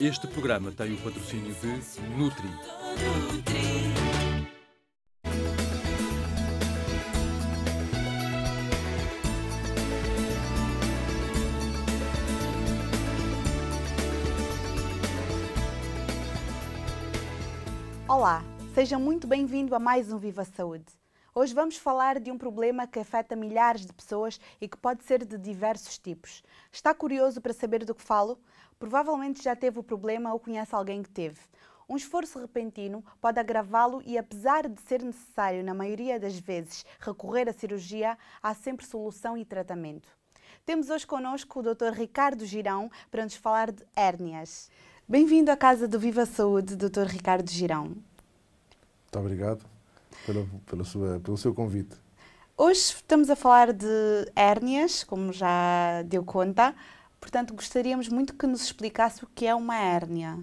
Este programa tem o patrocínio de Nutri. Olá, seja muito bem-vindo a mais um Viva Saúde. Hoje vamos falar de um problema que afeta milhares de pessoas e que pode ser de diversos tipos. Está curioso para saber do que falo? Provavelmente já teve o problema ou conhece alguém que teve. Um esforço repentino pode agravá-lo e, apesar de ser necessário, na maioria das vezes, recorrer à cirurgia, há sempre solução e tratamento. Temos hoje connosco o Dr. Ricardo Girão para nos falar de hérnias. Bem-vindo à casa do Viva Saúde, Dr. Ricardo Girão. Muito obrigado pelo seu convite. Hoje estamos a falar de hérnias, como já deu conta. Portanto, gostaríamos muito que nos explicasse o que é uma hérnia.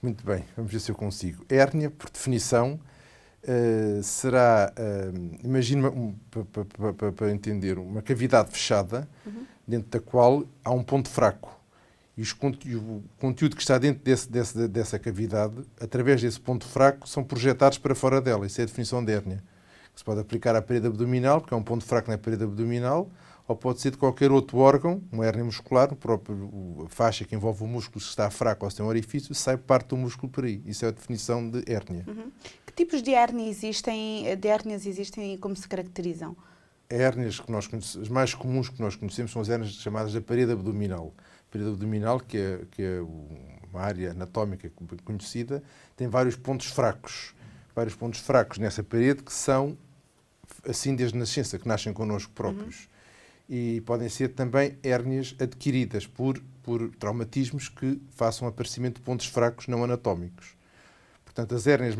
Muito bem, vamos ver se eu consigo. Hérnia, por definição, será, imagina, para entender, uma cavidade fechada, dentro da qual há um ponto fraco. E o conteúdo que está dentro dessa cavidade, através desse ponto fraco, são projetados para fora dela. Isso é a definição de hérnia. Se pode aplicar à parede abdominal, porque é um ponto fraco na parede abdominal, ou pode ser de qualquer outro órgão, uma hérnia muscular, a faixa que envolve o músculo, se está fraco ou se tem um orifício, sai parte do músculo por aí. Isso é a definição de hérnia. Que tipos de hérnias existem e como se caracterizam? Hérnias que nós conhecemos, as mais comuns que nós conhecemos são as hérnias chamadas da parede abdominal. A parede abdominal, que é uma área anatómica conhecida, tem vários pontos fracos. Vários pontos fracos nessa parede que são assim desde a nascença, que nascem connosco próprios. E podem ser também hérnias adquiridas por traumatismos que façam aparecimento de pontos fracos não anatómicos. Portanto, as hérnias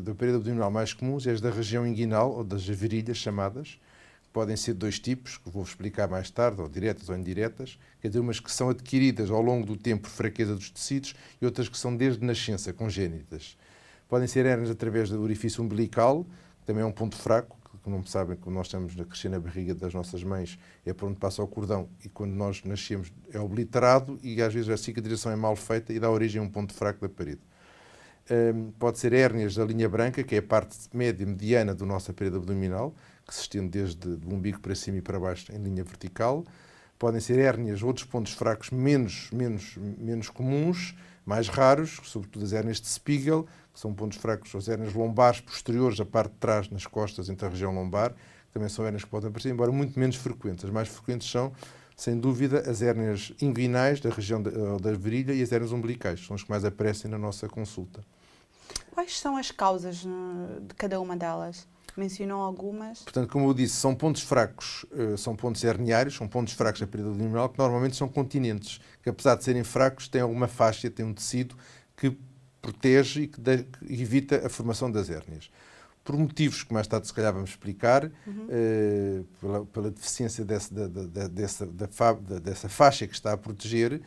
da parede abdominal mais comuns é as da região inguinal, ou das virilhas chamadas. Podem ser de dois tipos, que vou explicar mais tarde, ou diretas ou indiretas. Quer dizer, umas que são adquiridas ao longo do tempo por fraqueza dos tecidos e outras que são desde nascença, congénitas. Podem ser hérnias através do orifício umbilical, que também é um ponto fraco, que não sabem, quando nós estamos a crescer na barriga das nossas mães, é por onde passa o cordão, e quando nós nascemos é obliterado e às vezes a cicatrização é mal feita e dá origem a um ponto fraco da parede. Pode ser hérnias da linha branca, que é a parte média mediana da nossa parede abdominal, que se estende desde o umbigo para cima e para baixo em linha vertical. Podem ser hérnias, outros pontos fracos menos comuns, mais raros, sobretudo as hérnias de Spiegel, que são pontos fracos, as hérnias lombares posteriores, a parte de trás, nas costas, entre a região lombar, que também são hérnias que podem aparecer, embora muito menos frequentes. As mais frequentes são, sem dúvida, as hérnias inguinais, da região da virilha, e as hérnias umbilicais, são as que mais aparecem na nossa consulta. Quais são as causas de cada uma delas? Mencionou algumas. Portanto, como eu disse, são pontos fracos, são pontos herniários, são pontos fracos da parede abdominal, que normalmente são continentes, que apesar de serem fracos, têm alguma faixa, têm um tecido que protege e que evita a formação das hérnias. Por motivos que mais tarde, se calhar, vamos explicar, pela deficiência dessa faixa que está a proteger,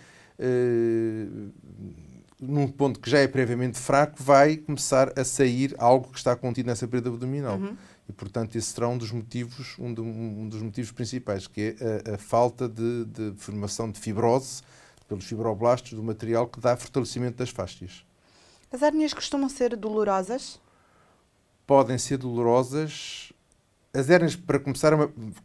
num ponto que já é previamente fraco, vai começar a sair algo que está contido nessa parede abdominal. E, portanto, esse será um dos motivos principais, que é a falta de formação de fibrose pelos fibroblastos do material que dá fortalecimento das fáscias. As hérnias costumam ser dolorosas? Podem ser dolorosas. As hérnias, para começar,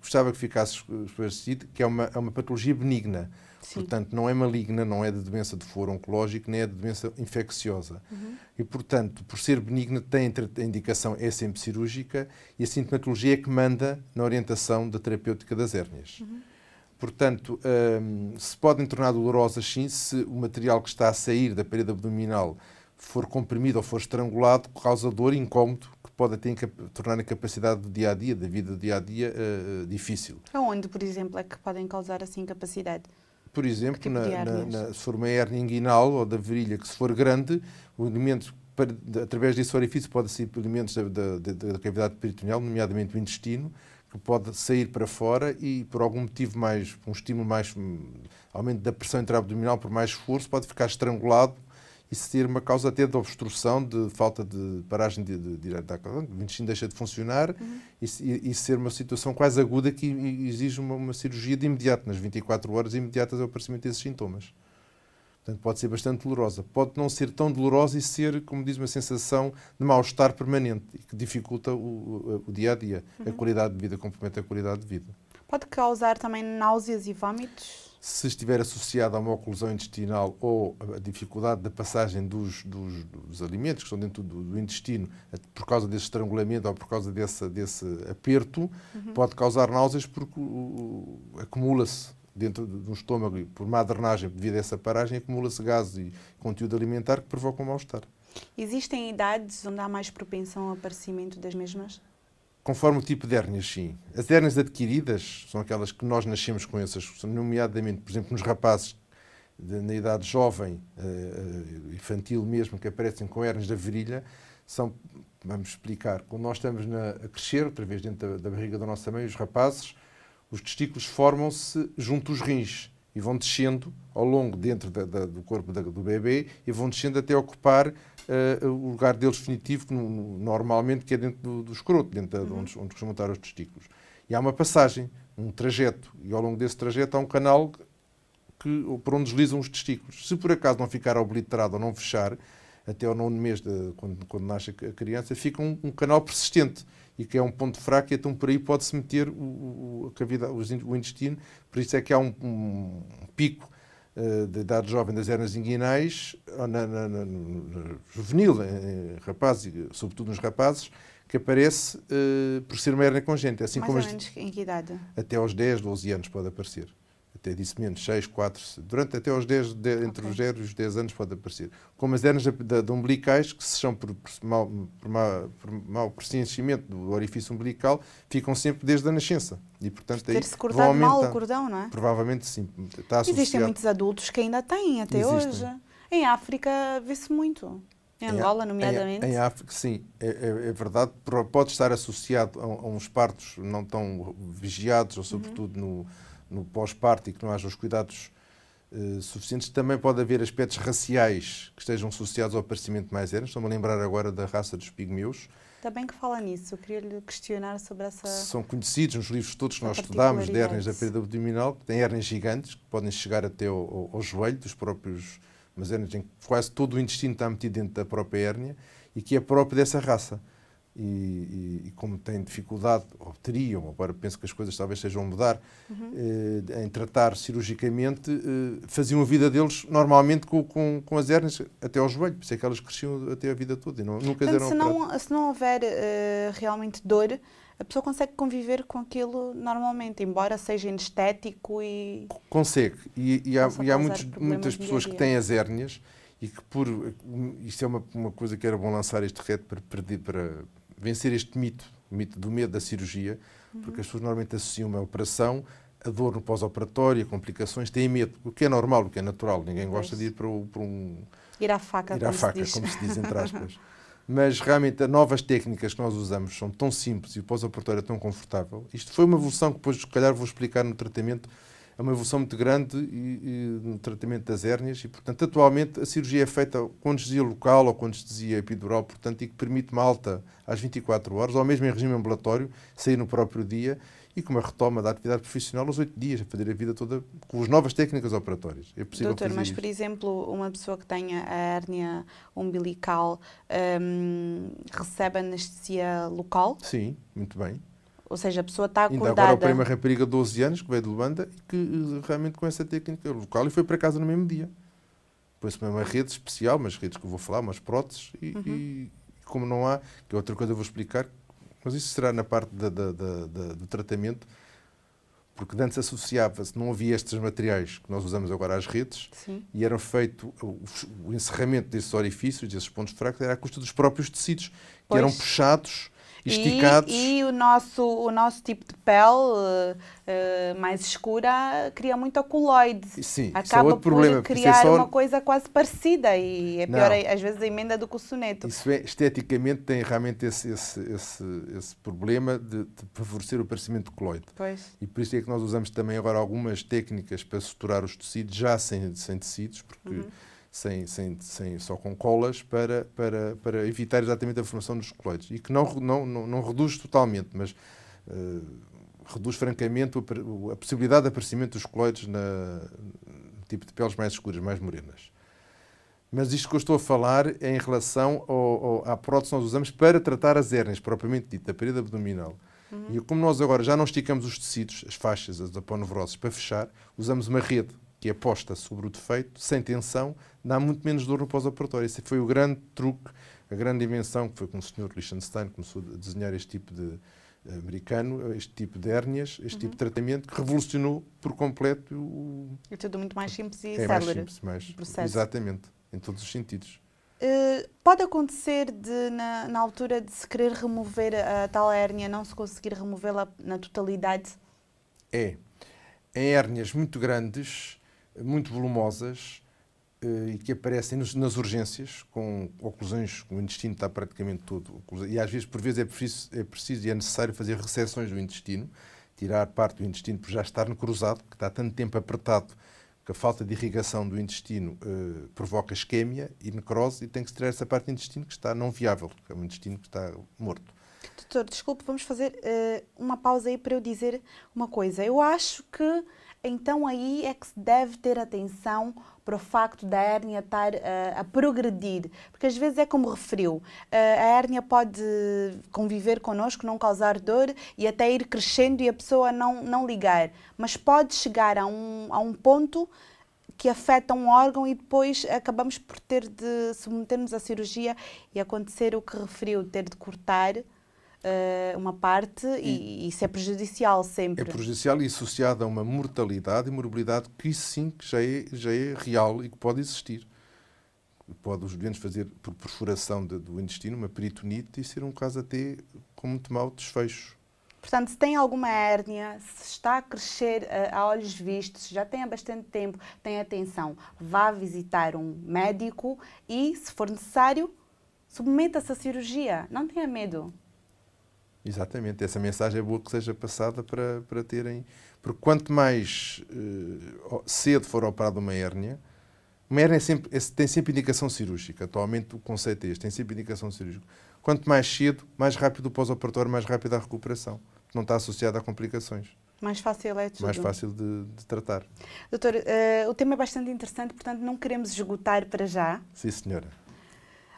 gostava que ficasse esclarecido que é uma patologia benigna. Sim. Portanto, não é maligna, não é de doença de foro oncológico, nem é de doença infecciosa. E, portanto, por ser benigna, a indicação é sempre cirúrgica e a sintomatologia é que manda na orientação da terapêutica das hérnias. Portanto, se podem tornar dolorosas, sim, se o material que está a sair da parede abdominal for comprimido ou for estrangulado, causa dor e incómodo, que pode até tornar a capacidade do dia-a-dia, da vida do dia-a-dia, difícil. Aonde, por exemplo, é que podem causar assim incapacidade? Por exemplo, se for uma hérnia inguinal ou da virilha que se for grande, o alimento, através desse orifício, pode sair alimentos da cavidade peritoneal, nomeadamente o intestino, que pode sair para fora e, por algum motivo um estímulo mais, aumento da pressão intraabdominal por mais esforço, pode ficar estrangulado e ser uma causa até de obstrução, de falta de paragem o intestino deixa de funcionar e ser uma situação quase aguda que exige uma cirurgia de imediato, nas 24 horas imediatas ao aparecimento desses sintomas. Portanto, pode ser bastante dolorosa. Pode não ser tão dolorosa e ser, como diz, uma sensação de mal-estar permanente e que dificulta o dia-a-dia. A qualidade de vida, compromete a qualidade de vida. Pode causar também náuseas e vômitos? Se estiver associado a uma oclusão intestinal ou a dificuldade da passagem dos alimentos que estão dentro do intestino por causa desse estrangulamento ou por causa desse aperto, pode causar náuseas porque acumula-se dentro do estômago e por má drenagem devido a essa paragem, acumula-se gases e conteúdo alimentar que provocam mal-estar. Existem idades onde há mais propensão ao aparecimento das mesmas? Conforme o tipo de hérnias, sim. As hérnias adquiridas são aquelas que nós nascemos com essas, nomeadamente, por exemplo, nos rapazes na idade jovem, infantil mesmo, que aparecem com hérnias da virilha, são, vamos explicar, quando nós estamos a crescer, outra vez dentro da barriga da nossa mãe, os rapazes, os testículos formam-se junto aos rins e vão descendo ao longo, dentro do corpo do bebê, e vão descendo até ocupar o lugar deles definitivo, que normalmente que é dentro do escroto, dentro de onde costumam estar os testículos. E há uma passagem, um trajeto, e ao longo desse trajeto há um canal por onde deslizam os testículos. Se por acaso não ficar obliterado ou não fechar, até ao 9º mês, quando nasce a criança, fica um canal persistente e que é um ponto fraco, e então por aí pode-se meter o intestino. Por isso é que há um pico da idade jovem das hérnias inguinais, juvenil, rapazes, sobretudo nos rapazes, que aparece por ser uma hérnia congénita. Assim Mais como ou menos em que idade? Até aos 10, 12 anos pode aparecer. Até disse menos, 6, 4, durante até aos 10, entre os 0 e os 10 anos pode aparecer. Como as hérnias de umbilicais, que se são por mau preenchimento do orifício umbilical, ficam sempre desde a nascença. E, portanto, aí ter-se cortado mal o cordão, não é? Provavelmente sim. Está associado. Existem muitos adultos que ainda têm até hoje. Em África vê-se muito. Em Angola, nomeadamente. Em África, sim, é verdade. Pode estar associado a uns partos não tão vigiados, ou sobretudo no pós-parto, e que não haja os cuidados suficientes. Também pode haver aspectos raciais que estejam associados ao aparecimento de mais hérnias. Estou-me a lembrar agora da raça dos pigmeus. Está bem que fala nisso. Eu queria-lhe questionar sobre essa... São conhecidos nos livros todos que nós estudámos de hérnias da parede abdominal, que têm hérnias gigantes, que podem chegar até ao joelho dos próprios... Mas hérnias em que quase todo o intestino está metido dentro da própria hérnia e que é próprio dessa raça. E como têm dificuldade, ou teriam, agora penso que as coisas talvez sejam a mudar, em tratar cirurgicamente, faziam a vida deles normalmente com as hérnias até ao joelho, por isso é que elas cresciam até a vida toda e nunca eram operadas. Se não houver realmente dor, a pessoa consegue conviver com aquilo normalmente, embora seja anestético e... Consegue. E há muitas pessoas que têm as hérnias e que isto é uma coisa que era bom lançar este reto para vencer este mito do medo da cirurgia, porque as pessoas normalmente associam uma operação, a dor no pós-operatório, complicações, têm medo, o que é normal, o que é natural. Ninguém gosta de ir para um... Ir à faca, como se diz, entre aspas. Mas realmente as novas técnicas que nós usamos são tão simples e o pós-operatório é tão confortável. Isto foi uma evolução que depois, se calhar, vou explicar no tratamento. É uma evolução muito grande no tratamento das hérnias e, portanto, atualmente a cirurgia é feita com anestesia local ou com anestesia epidural, portanto, e que permite uma alta às 24 horas, ou mesmo em regime ambulatório, sair no próprio dia e com uma retoma da atividade profissional aos 8 dias, a fazer a vida toda com as novas técnicas operatórias. É possível Doutor, fazer mas, isso. por exemplo, uma pessoa que tenha a hérnia umbilical recebe anestesia local? Sim, muito bem. Ou seja, a pessoa está acordada... Ainda agora operei uma rapariga de 12 anos, que veio de Luanda, e que realmente com essa técnica local e foi para casa no mesmo dia. Põe-se uma rede especial, umas redes que eu vou falar, umas próteses, e como não há, que é outra coisa que eu vou explicar, mas isso será na parte do tratamento, porque antes associava-se, não havia estes materiais que nós usamos agora às redes, Sim. e era feito o encerramento desses orifícios, desses pontos fracos, era à custa dos próprios tecidos, que eram puxados, esticados. E o nosso tipo de pele mais escura cria muito coloide. Sim, acaba é outro problema, por criar uma coisa quase parecida e é pior às vezes a emenda do que o soneto. Isso esteticamente tem realmente esse problema de favorecer o aparecimento de coloide. Pois. E por isso é que nós usamos também agora algumas técnicas para suturar os tecidos, já sem tecidos, porque só com colas, para evitar exatamente a formação dos coloides. E que não reduz totalmente, mas reduz francamente a possibilidade de aparecimento dos coloides tipo de peles mais escuras, mais morenas. Mas isto que eu estou a falar é em relação à prótese que nós usamos para tratar as hérnias, propriamente dito, da parede abdominal. E como nós agora já não esticamos os tecidos, as faixas, as aponevroses, para fechar, usamos uma rede que é posta sobre o defeito, sem tensão, dá muito menos dor no pós-operatório. Esse foi o grande truque, a grande invenção, que foi com o Sr. Lichtenstein, que começou a desenhar este tipo de americano, este tipo de hérnias, este tipo de tratamento, que revolucionou por completo o... É tudo muito mais simples e É célere. mais simples, processo. exatamente, em todos os sentidos. Pode acontecer na altura de se querer remover a tal hérnia, não se conseguir removê-la na totalidade? É. Em hérnias muito grandes, muito volumosas, e que aparecem nas urgências, com oclusões, o intestino está praticamente todo, e às vezes, por vezes, é preciso e é necessário fazer reseções do intestino, tirar parte do intestino por já estar cruzado, que está tanto tempo apertado, que a falta de irrigação do intestino provoca isquémia e necrose, e tem que se tirar essa parte do intestino que está não viável, que é um intestino que está morto. Doutor, desculpe, vamos fazer uma pausa aí para eu dizer uma coisa. Eu acho que então aí é que se deve ter atenção para o facto da hérnia estar a progredir, porque às vezes é como referiu, a hérnia pode conviver connosco, não causar dor e até ir crescendo e a pessoa não ligar, mas pode chegar a um ponto que afeta um órgão e depois acabamos por ter de submeter-nos à cirurgia e acontecer o que referiu, ter de cortar uma parte e isso é prejudicial sempre. É prejudicial e associado a uma mortalidade e morbilidade que isso sim que já é real e que pode existir. Pode os doentes fazer por perfuração do intestino, uma peritonite, e ser um caso até com muito mau desfecho. Portanto, se tem alguma hérnia, se está a crescer a olhos vistos, já tem há bastante tempo, tenha atenção, vá visitar um médico e, se for necessário, submeta-se à cirurgia. Não tenha medo. Exatamente, essa mensagem é boa que seja passada para terem... Porque quanto mais cedo for operada uma hérnia tem sempre indicação cirúrgica. Atualmente o conceito é este, tem sempre indicação cirúrgica. Quanto mais cedo, mais rápido o pós-operatório, mais rápida a recuperação. Não está associada a complicações. Mais fácil é tudo. Mais fácil de tratar. Doutor, o tema é bastante interessante, portanto não queremos esgotar para já. Sim, senhora.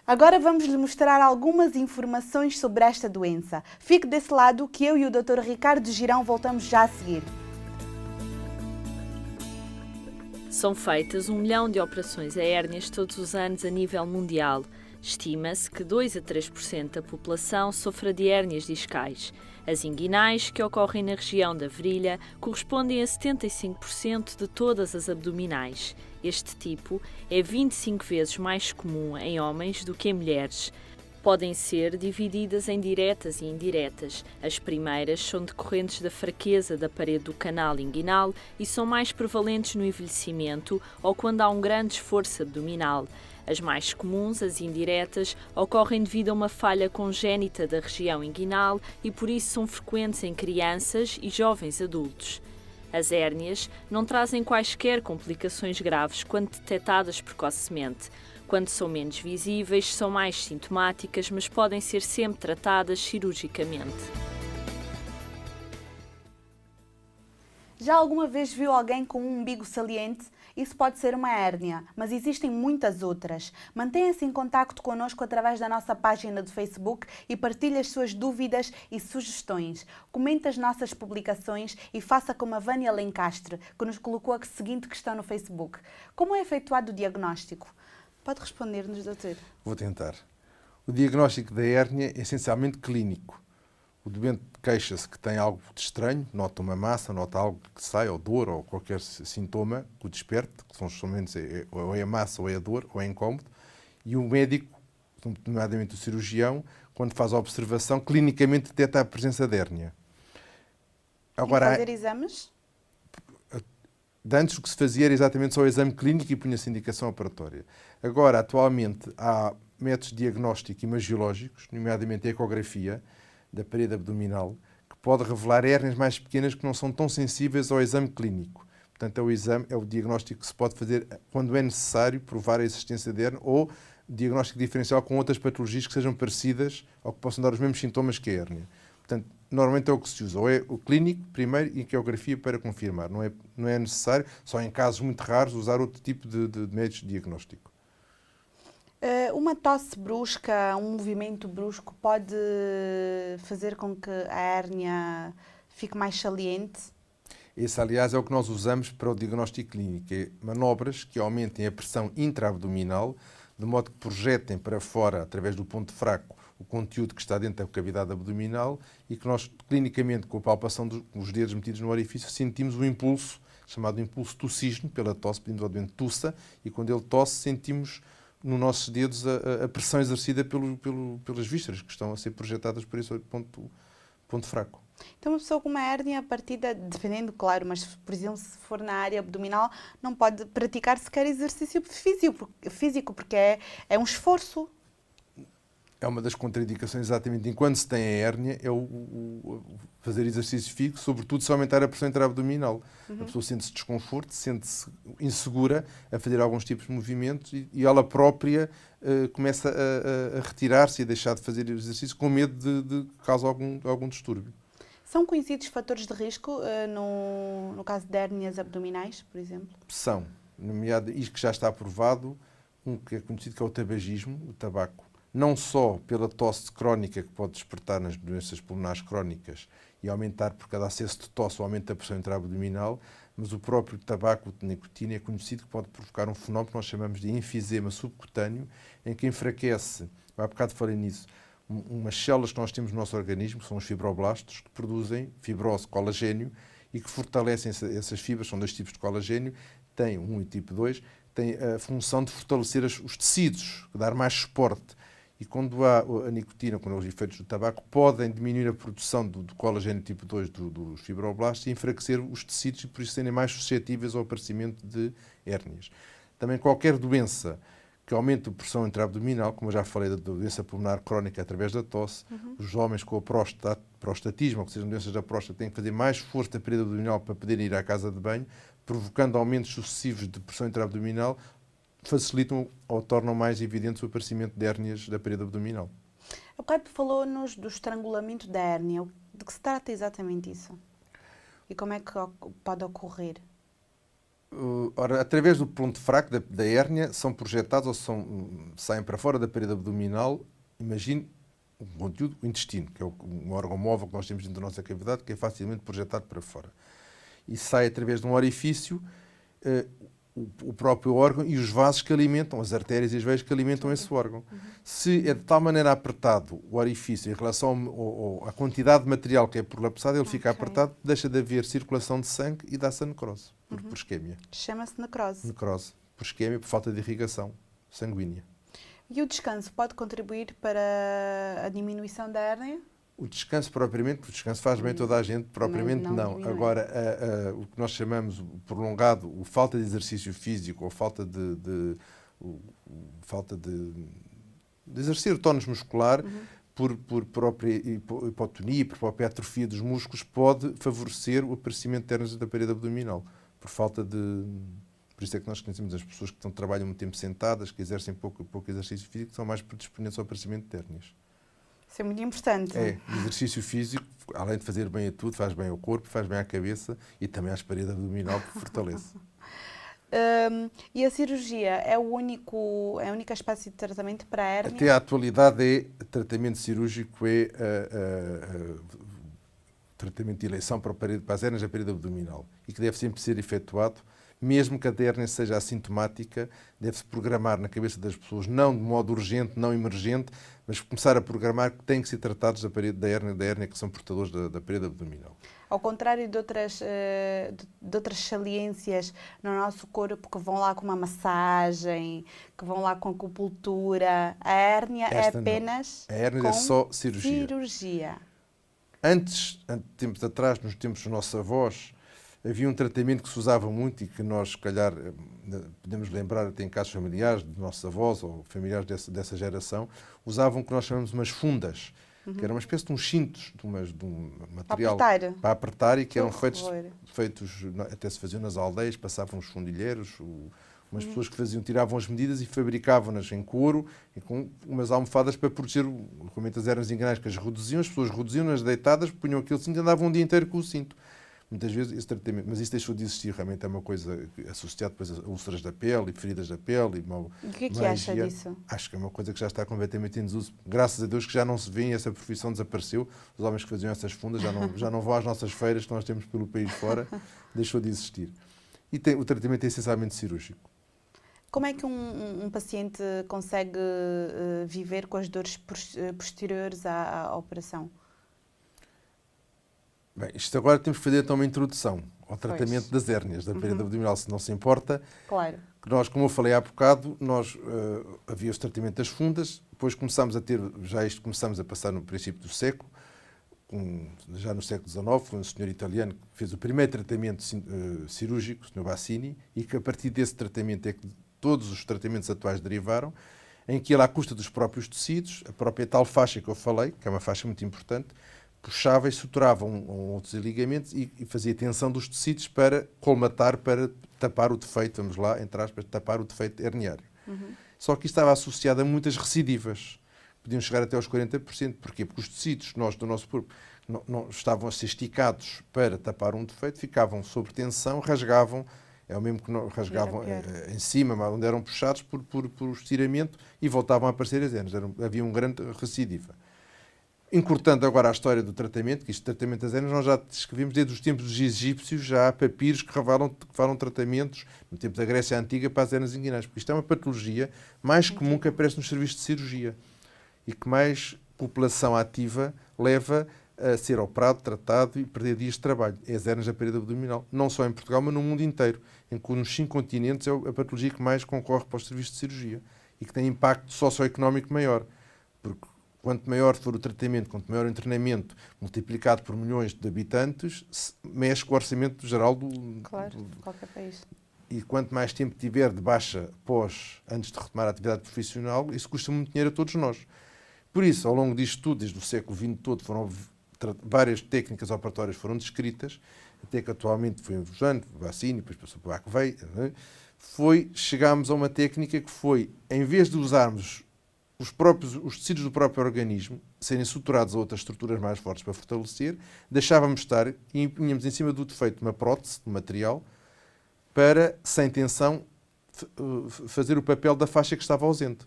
Agora vamos lhe mostrar algumas informações sobre esta doença. Fique desse lado que eu e o Dr. Ricardo Girão voltamos já a seguir. São feitas 1 milhão de operações a hérnias todos os anos a nível mundial. Estima-se que 2 a 3% da população sofra de hérnias discais. As inguinais, que ocorrem na região da virilha, correspondem a 75% de todas as abdominais. Este tipo é 25 vezes mais comum em homens do que em mulheres. Podem ser divididas em diretas e indiretas. As primeiras são decorrentes da fraqueza da parede do canal inguinal e são mais prevalentes no envelhecimento ou quando há um grande esforço abdominal. As mais comuns, as indiretas, ocorrem devido a uma falha congénita da região inguinal e por isso são frequentes em crianças e jovens adultos. As hérnias não trazem quaisquer complicações graves quando detectadas precocemente. Quando são menos visíveis, são mais sintomáticas, mas podem ser sempre tratadas cirurgicamente. Já alguma vez viu alguém com um umbigo saliente? Isso pode ser uma hérnia, mas existem muitas outras. Mantenha-se em contacto connosco através da nossa página do Facebook e partilhe as suas dúvidas e sugestões. Comente as nossas publicações e faça como a Vânia Lencastre, que nos colocou a seguinte questão no Facebook. Como é efetuado o diagnóstico? Pode responder-nos, doutor? Vou tentar. O diagnóstico da hérnia é essencialmente clínico. O doente queixa-se que tem algo de estranho, nota uma massa, nota algo que sai, ou dor, ou qualquer sintoma que o desperte, que são somente ou é a massa, ou é a dor, ou é incómodo, e o médico, nomeadamente o cirurgião, quando faz a observação, clinicamente detecta a presença de hérnia. Agora, fazer exames? Antes o que se fazia era exatamente só o exame clínico e punha-se indicação operatória. Agora, atualmente, há métodos de diagnóstico imagiológicos, nomeadamente a ecografia da parede abdominal, que pode revelar hérnias mais pequenas que não são tão sensíveis ao exame clínico. Portanto, é o diagnóstico que se pode fazer quando é necessário provar a existência de hérnia ou diagnóstico diferencial com outras patologias que sejam parecidas ou que possam dar os mesmos sintomas que a hérnia. Portanto, normalmente é o que se usa, ou é o clínico primeiro e a ecografia para confirmar. Não é necessário, só em casos muito raros, usar outro tipo de métodos de diagnóstico. Uma tosse brusca, um movimento brusco pode fazer com que a hérnia fique mais saliente? Esse, aliás, é o que nós usamos para o diagnóstico clínico, é manobras que aumentem a pressão intra-abdominal, de modo que projetem para fora, através do ponto fraco, o conteúdo que está dentro da cavidade abdominal e que nós, clinicamente, com a palpação dos dedos metidos no orifício, sentimos o impulso, chamado impulso tossígeno, pela tosse, pedimos ao doente tussa, e quando ele tosse, sentimos nos nossos dedos a pressão exercida pelas vísceras que estão a ser projetadas por esse ponto fraco. Então, uma pessoa com uma hérnia, a partir dependendo, claro, mas, por exemplo, se for na área abdominal, não pode praticar sequer exercício físico porque é um esforço. É uma das contraindicações, exatamente, enquanto se tem a hérnia, é fazer exercício físico, sobretudo se aumentar a pressão intra-abdominal. A pessoa sente-se desconforto, sente-se insegura a fazer alguns tipos de movimentos e ela própria começa a retirar-se e a deixar de fazer exercício com medo de causar algum distúrbio. São conhecidos fatores de risco no caso de hérnias abdominais, por exemplo? São, nomeado isto que já está aprovado, um que é conhecido que é o tabagismo, o tabaco. Não só pela tosse crónica que pode despertar nas doenças pulmonares crónicas e aumentar por cada acesso de tosse o aumento da pressão intra-abdominal, mas o próprio tabaco de nicotina é conhecido que pode provocar um fenómeno que nós chamamos de enfisema subcutâneo, em que enfraquece, há bocado falei nisso, umas células que nós temos no nosso organismo, que são os fibroblastos, que produzem fibrose, colagênio, e que fortalecem essas fibras, são dois tipos de colagênio, tem 1 e tipo 2, tem a função de fortalecer os tecidos, dar mais suporte. E quando há a nicotina, quando há os efeitos do tabaco, podem diminuir a produção do colagênio tipo 2 dos fibroblastos e enfraquecer os tecidos e por isso serem mais suscetíveis ao aparecimento de hérnias. Também qualquer doença que aumente a pressão intra-abdominal, como eu já falei da doença pulmonar crónica através da tosse, os homens com a prostatismo, ou que sejam doenças da próstata, têm que fazer mais força da parede abdominal para poderem ir à casa de banho, provocando aumentos sucessivos de pressão intra-abdominal, facilitam ou tornam mais evidente o aparecimento de hérnias da parede abdominal. Há bocado falou-nos do estrangulamento da hérnia. De que se trata exatamente isso? E como é que pode ocorrer? Ora, através do ponto fraco da hérnia, são projetados ou saem para fora da parede abdominal. Imagine o conteúdo, o intestino, que é um órgão móvel que nós temos dentro da nossa cavidade, que é facilmente projetado para fora. E sai através de um orifício o próprio órgão e os vasos que alimentam, as artérias e as veias que alimentam esse órgão. Se é de tal maneira apertado o orifício em relação à quantidade de material que é prolapsado, ele fica apertado, deixa de haver circulação de sangue e dá-se a necrose, por isquémia. Chama-se necrose. Necrose, por isquémia, por falta de irrigação sanguínea. E o descanso pode contribuir para a diminuição da hérnia? O descanso propriamente, o descanso faz bem a toda a gente, propriamente não. Agora, o que nós chamamos prolongado, a falta de exercício físico ou falta de exercer o tónus muscular por própria hipotonia, por própria atrofia dos músculos, pode favorecer o aparecimento de hérnias da parede abdominal, por isso é que nós conhecemos as pessoas que trabalham muito tempo sentadas, que exercem pouco exercício físico, que são mais predisponentes ao aparecimento de hérnias. Isso é muito importante. É, o exercício físico, além de fazer bem a tudo, faz bem ao corpo, faz bem à cabeça e também às paredes abdominal, que fortalece. E a cirurgia é a única espécie de tratamento para a hérnia? Até à atualidade, tratamento cirúrgico é tratamento de eleição para as hérnias da parede abdominal e que deve sempre ser efetuado. Mesmo que a hérnia seja assintomática, deve-se programar na cabeça das pessoas, não de modo urgente, não emergente, mas começar a programar que têm que ser tratados da hérnia que são portadores da parede abdominal. Ao contrário de outras saliências no nosso corpo que vão lá com uma massagem, que vão lá com acupuntura, a hérnia é apenas a hérnia é só cirurgia. Antes, tempos atrás, nos tempos dos nossos avós, havia um tratamento que se usava muito e que nós, se calhar, podemos lembrar até em casos familiares, de nossos avós ou familiares dessa geração, usavam o que nós chamamos umas fundas, que eram uma espécie de uns cintos, de um material para apertar e que eram feitos, até se faziam nas aldeias, passavam os fundilheiros, Umas pessoas que tiravam as medidas e fabricavam-nas em couro e com umas almofadas para proteger, realmente as hérnias inguinais que as reduziam, as pessoas reduziam-nas deitadas, punham aquele cinto e andavam um dia inteiro com o cinto. Muitas vezes esse tratamento, mas isso deixou de existir, realmente é uma coisa associada depois a úlceras da pele e feridas da pele. E o que é que acha disso? Acho que é uma coisa que já está completamente em desuso. Graças a Deus que já não se vê, essa profissão desapareceu. Os homens que faziam essas fundas já não vão às nossas feiras que nós temos pelo país fora, deixou de existir. E o tratamento é essencialmente cirúrgico. Como é que um paciente consegue viver com as dores posteriores à operação? Bem, isto agora temos que fazer então uma introdução ao tratamento das hérnias da parede abdominal, se não se importa. Claro. Nós, como eu falei há bocado, havia o tratamento das fundas, depois começámos a passar no princípio do século, já no século XIX, foi um senhor italiano que fez o primeiro tratamento cirúrgico, o senhor Bassini, e que a partir desse tratamento é que todos os tratamentos atuais derivaram, em que ele, à custa dos próprios tecidos, a própria tal faixa que eu falei, que é uma faixa muito importante, puxava e suturava outros ligamentos e fazia tensão dos tecidos para colmatar, para tapar o defeito, vamos lá, entre aspas, tapar o defeito herniário. Só que isto estava associado a muitas recidivas. Podiam chegar até aos 40%. Porquê? Porque os tecidos do nosso corpo não estavam a ser esticados para tapar um defeito, ficavam sob tensão, rasgavam, é o mesmo que rasgavam em cima, onde eram puxados por estiramento e voltavam a aparecer as hérnias. Havia um grande recidiva. Encurtando agora a história do tratamento, que este tratamento das hérnias nós já descrevemos desde os tempos dos egípcios, já há papiros que revelam tratamentos no tempo da Grécia Antiga para as hérnias inguinais, porque isto é uma patologia mais comum que aparece nos serviços de cirurgia e que mais população ativa leva a ser operado, tratado e perder dias de trabalho. É as hérnias da parede abdominal, não só em Portugal, mas no mundo inteiro, em que nos 5 continentes é a patologia que mais concorre para os serviços de cirurgia e que tem impacto socioeconómico maior, porque quanto maior for o tratamento, quanto maior o internamento, multiplicado por milhões de habitantes, mexe com o orçamento geral de qualquer país. E quanto mais tempo tiver de baixa antes de retomar a atividade profissional, isso custa muito dinheiro a todos nós. Por isso, ao longo disto tudo, desde o século XX todo, várias técnicas operatórias foram descritas, até que atualmente foi o Bassini, depois passou para o Acvei, chegámos a uma técnica que foi, em vez de usarmos os tecidos do próprio organismo serem suturados a outras estruturas mais fortes para fortalecer, deixávamos estar e punhamos em cima do defeito uma prótese de material para, sem tensão, fazer o papel da faixa que estava ausente.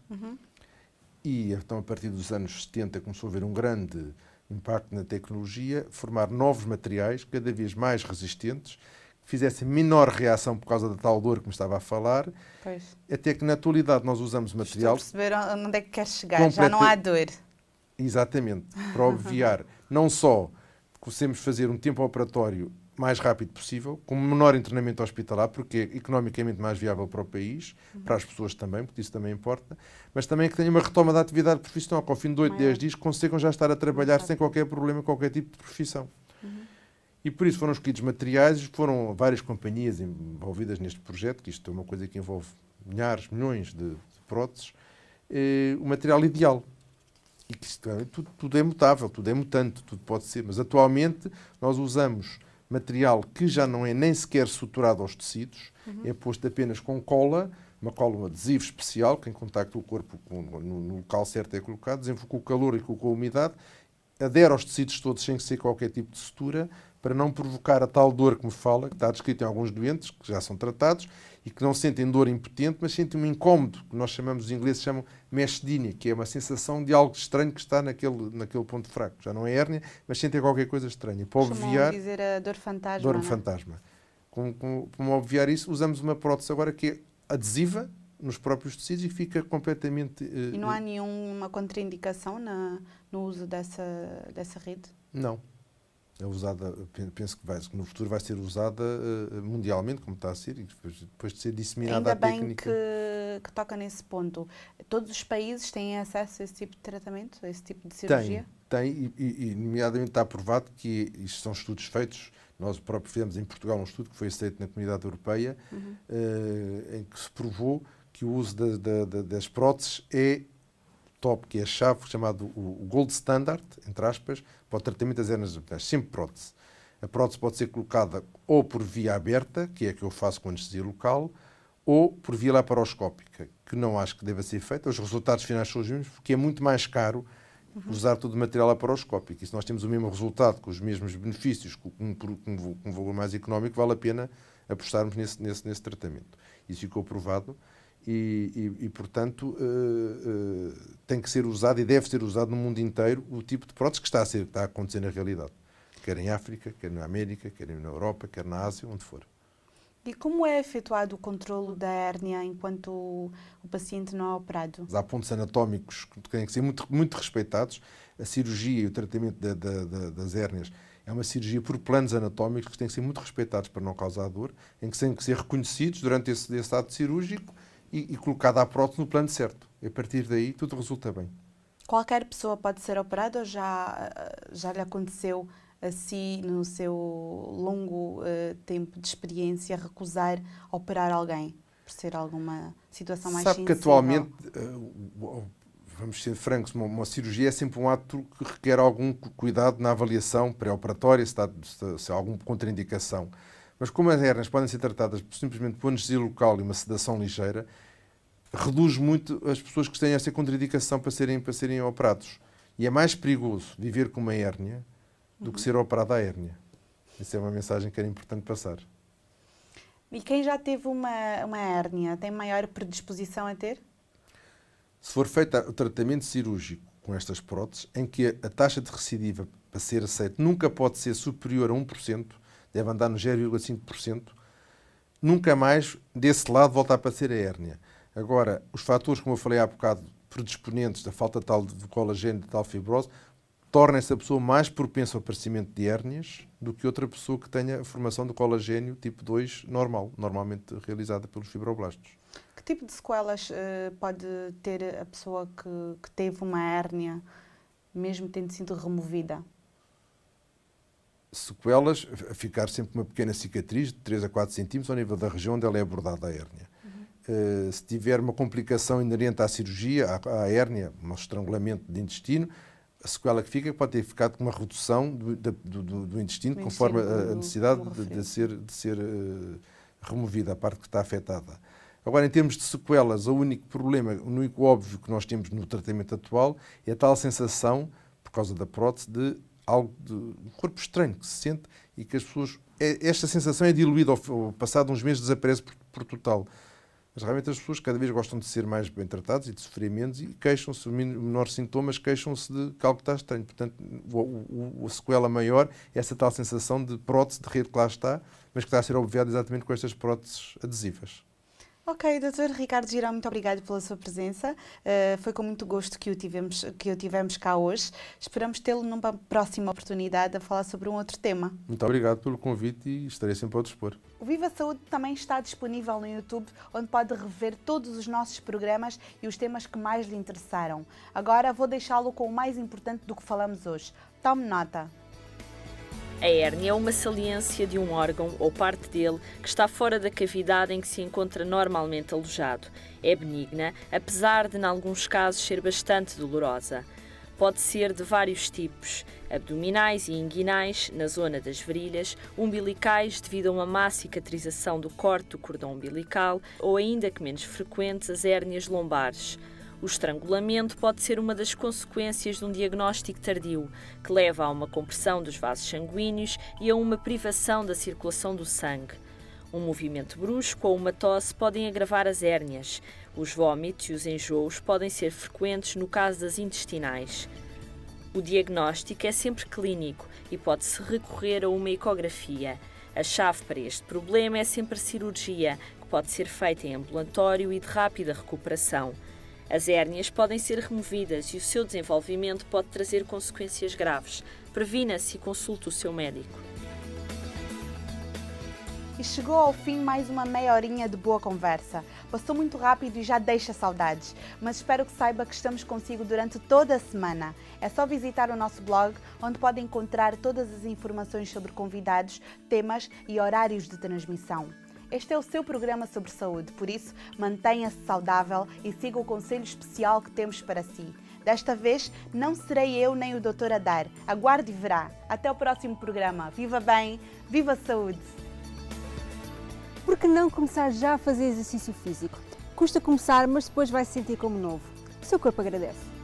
E então, a partir dos anos 70, começou a haver um grande impacto na tecnologia, formar novos materiais cada vez mais resistentes, que fizessem menor reação por causa da tal dor que me estava a falar, até que na atualidade nós usamos material... Estou a perceber onde é que queres chegar, já não há dor. Exatamente, para obviar não só que conseguimos fazer um tempo operatório mais rápido possível, com menor internamento hospitalar, porque é economicamente mais viável para o país, para as pessoas também, porque isso também importa, mas também que tenha uma retoma da atividade profissional, que ao fim de 8, 10 dias consigam já estar a trabalhar sem qualquer problema, qualquer tipo de profissão. E por isso foram escolhidos materiais, foram várias companhias envolvidas neste projeto, que isto é uma coisa que envolve milhares, milhões de próteses, o material ideal. E que isto, tudo é mutável, tudo é mutante, tudo pode ser, mas atualmente nós usamos material que já não é nem sequer suturado aos tecidos, é posto apenas com cola, um adesivo especial, que em contacto o corpo no local certo é colocado, desenvolve com o calor e com a umidade, adere aos tecidos todos sem ser qualquer tipo de sutura, para não provocar a tal dor que me fala, que está descrito em alguns doentes, que já são tratados, e que não sentem dor impotente, mas sentem um incómodo, que nós chamamos, os ingleses chamam mesdinia, que é uma sensação de algo estranho que está naquele ponto fraco. Já não é hérnia, mas sentem qualquer coisa estranha. Para obviar... dizer a dor fantasma. Dor fantasma. Como obviar isso, usamos uma prótese agora que é adesiva nos próprios tecidos e fica completamente... E não há nenhuma contraindicação no uso dessa rede? Não. É usada, penso que no futuro vai ser usada mundialmente, como está a ser, e depois de ser disseminada a técnica. Ainda bem que toca nesse ponto. Todos os países têm acesso a esse tipo de tratamento, a esse tipo de cirurgia? Tem, e nomeadamente está aprovado que isto são estudos feitos. Nós próprios fizemos em Portugal um estudo que foi aceito na Comunidade Europeia, em que se provou que o uso das próteses é top, que é a chave, chamado o gold standard, entre aspas, para o tratamento das hérnias abdominais. Sempre prótese. A prótese pode ser colocada ou por via aberta, que é a que eu faço com anestesia local, ou por via laparoscópica, que não acho que deva ser feita. Os resultados finais são os mesmos, porque é muito mais caro usar todo o material laparoscópico. E se nós temos o mesmo resultado, com os mesmos benefícios, com um valor mais económico, vale a pena apostarmos nesse tratamento. Isso ficou provado e portanto, tem que ser usado e deve ser usado no mundo inteiro o tipo de prótese que está a acontecer na realidade. Quer em África, quer na América, quer na Europa, quer na Ásia, onde for. E como é efetuado o controlo da hérnia enquanto o paciente não é operado? Há pontos anatómicos que têm que ser muito respeitados. A cirurgia e o tratamento das hérnias é uma cirurgia por planos anatómicos que têm que ser muito respeitados para não causar dor, em que têm que ser reconhecidos durante esse ato cirúrgico e colocada a prótese no plano certo. E a partir daí tudo resulta bem. Qualquer pessoa pode ser operada ou já lhe aconteceu a si, no seu longo tempo de experiência, recusar operar alguém por ser alguma situação mais sensível? Sabe que atualmente, vamos ser francos, uma cirurgia é sempre um ato que requer algum cuidado na avaliação pré-operatória, se há alguma contraindicação. Mas como as hérnias podem ser tratadas simplesmente por anestesia local e uma sedação ligeira, reduz muito as pessoas que têm essa contraindicação para serem operados. E é mais perigoso viver com uma hérnia do que ser operado à hérnia. Essa é uma mensagem que era importante passar. E quem já teve uma hérnia tem maior predisposição a ter? Se for feito o tratamento cirúrgico com estas próteses, em que a taxa de recidiva para ser aceita nunca pode ser superior a 1%, deve andar no 0,5%, nunca mais desse lado volta a aparecer a hérnia. Agora, os fatores, como eu falei há bocado, predisponentes da falta tal de colagênio, de tal fibrose, torna essa pessoa mais propensa ao aparecimento de hérnias do que outra pessoa que tenha a formação de colagênio tipo 2 normal, normalmente realizada pelos fibroblastos. Que tipo de sequelas pode ter a pessoa que teve uma hérnia, mesmo tendo sido removida? Sequelas, ficar sempre uma pequena cicatriz de 3 a 4 centímetros ao nível da região onde ela é abordada, a hérnia. Se tiver uma complicação inerente à cirurgia, à hérnia, um estrangulamento de intestino, a sequela que fica pode ter ficado com uma redução do intestino, conforme a necessidade de ser removida, a parte que está afetada. Agora, em termos de sequelas, o único problema, o único óbvio que nós temos no tratamento atual é a tal sensação, por causa da prótese, de algo de um corpo estranho que se sente e que as pessoas... Esta sensação é diluída, ao passado uns meses desaparece por total. Mas realmente as pessoas cada vez gostam de ser mais bem tratadas e de sofrer menos e queixam-se, menores sintomas, queixam-se de que algo está estranho. Portanto, a sequela maior é essa tal sensação de prótese de rede que lá está, mas que está a ser obviada exatamente com estas próteses adesivas. Ok, Dr. Ricardo Girão, muito obrigado pela sua presença. Foi com muito gosto que o tivemos cá hoje. Esperamos tê-lo numa próxima oportunidade a falar sobre um outro tema. Muito obrigado pelo convite e estarei sempre ao dispor. O Viva Saúde também está disponível no YouTube, onde pode rever todos os nossos programas e os temas que mais lhe interessaram. Agora vou deixá-lo com o mais importante do que falamos hoje. Tome nota. A hérnia é uma saliência de um órgão ou parte dele que está fora da cavidade em que se encontra normalmente alojado. É benigna, apesar de, em alguns casos, ser bastante dolorosa. Pode ser de vários tipos, abdominais e inguinais, na zona das virilhas, umbilicais devido a uma má cicatrização do corte do cordão umbilical ou, ainda que menos frequentes, as hérnias lombares. O estrangulamento pode ser uma das consequências de um diagnóstico tardio, que leva a uma compressão dos vasos sanguíneos e a uma privação da circulação do sangue. Um movimento brusco ou uma tosse podem agravar as hérnias. Os vômitos e os enjoos podem ser frequentes no caso das intestinais. O diagnóstico é sempre clínico e pode-se recorrer a uma ecografia. A chave para este problema é sempre a cirurgia, que pode ser feita em ambulatório e de rápida recuperação. As hérnias podem ser removidas e o seu desenvolvimento pode trazer consequências graves. Previna-se e consulte o seu médico. E chegou ao fim mais uma meia horinha de boa conversa. Passou muito rápido e já deixa saudades, mas espero que saiba que estamos consigo durante toda a semana. É só visitar o nosso blog, onde pode encontrar todas as informações sobre convidados, temas e horários de transmissão. Este é o seu programa sobre saúde, por isso mantenha-se saudável e siga o conselho especial que temos para si. Desta vez não serei eu nem o Dr. a dar, aguarde e verá. Até o próximo programa. Viva bem, viva saúde! Por que não começar já a fazer exercício físico? Custa começar, mas depois vai se sentir como novo. O seu corpo agradece.